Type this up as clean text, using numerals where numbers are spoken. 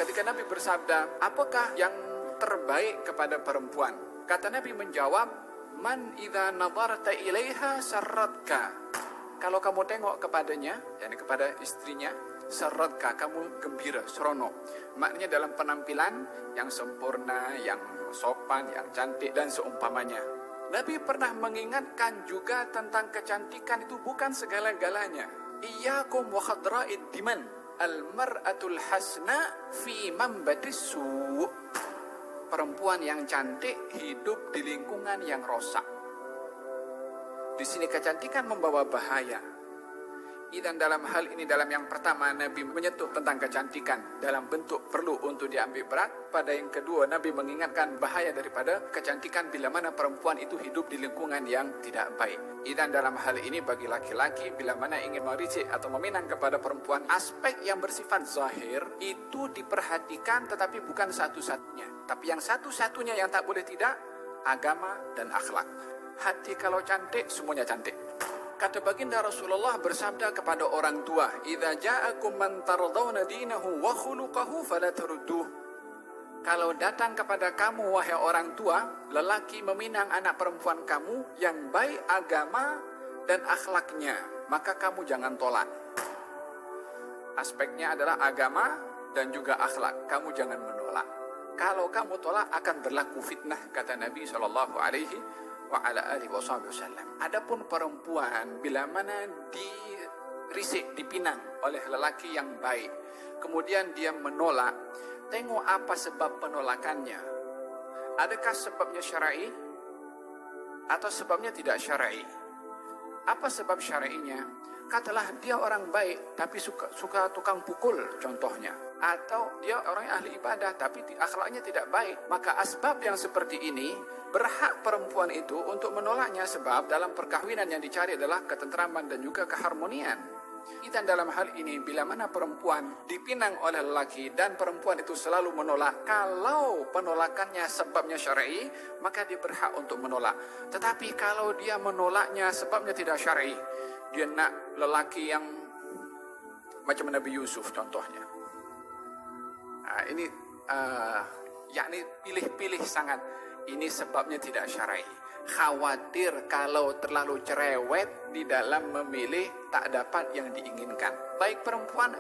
ketika Nabi bersabda, apakah yang terbaik kepada perempuan? Kata Nabi menjawab, man idza nadarta ilaiha sarratka. Kalau kamu tengok kepadanya, yakni kepada istrinya, sarratka, kamu gembira, serono. Maknanya dalam penampilan yang sempurna, yang sopan, yang cantik dan seumpamanya. Nabi pernah mengingatkan juga tentang kecantikan itu bukan segala-galanya. Iyyakum wa khadra'id diman, al-mar'atul hasna fi manbatis su'. Perempuan yang cantik hidup di lingkungan yang rosak. Di sini kecantikan membawa bahaya. Dan dalam hal ini, dalam yang pertama Nabi menyentuh tentang kecantikan dalam bentuk perlu untuk diambil berat. Pada yang kedua Nabi mengingatkan bahaya daripada kecantikan bila mana perempuan itu hidup di lingkungan yang tidak baik. Dan dalam hal ini bagi laki-laki bila mana ingin mericik atau meminang kepada perempuan, aspek yang bersifat zahir itu diperhatikan, tetapi bukan satu-satunya. Tapi yang satu-satunya yang tak boleh tidak, agama dan akhlak. Hati kalau cantik, semuanya cantik. Kata baginda Rasulullah bersabda kepada orang tua, "Idza ja'akum man tardawna dinahu wa khuluquhu fala tarudduh." Kalau datang kepada kamu wahai orang tua, lelaki meminang anak perempuan kamu yang baik agama dan akhlaknya, maka kamu jangan tolak. Aspeknya adalah agama dan juga akhlak. Kamu jangan menolak. Kalau kamu tolak akan berlaku fitnah, kata Nabi sallallahu alaihi wa ala alihi wasallam. Adapun perempuan bila mana dirisik, dipinang oleh lelaki yang baik, kemudian dia menolak, tengok apa sebab penolakannya. Adakah sebabnya syar'i atau sebabnya tidak syar'i? Apa sebab syar'inya? Katalah dia orang baik tapi suka tukang pukul contohnya, atau dia orang yang ahli ibadah tapi akhlaknya tidak baik, maka asbab yang seperti ini berhak perempuan itu untuk menolaknya, sebab dalam perkahwinan yang dicari adalah ketentraman dan juga keharmonian. Dan dalam hal ini bila mana perempuan dipinang oleh lelaki dan perempuan itu selalu menolak, kalau penolakannya sebabnya syar'i, maka dia berhak untuk menolak. Tetapi kalau dia menolaknya sebabnya tidak syar'i, dia nak lelaki yang macam Nabi Yusuf contohnya, ini yakni pilih-pilih sangat, ini sebabnya tidak syar'i. Khawatir kalau terlalu cerewet di dalam memilih tak dapat yang diinginkan, baik perempuan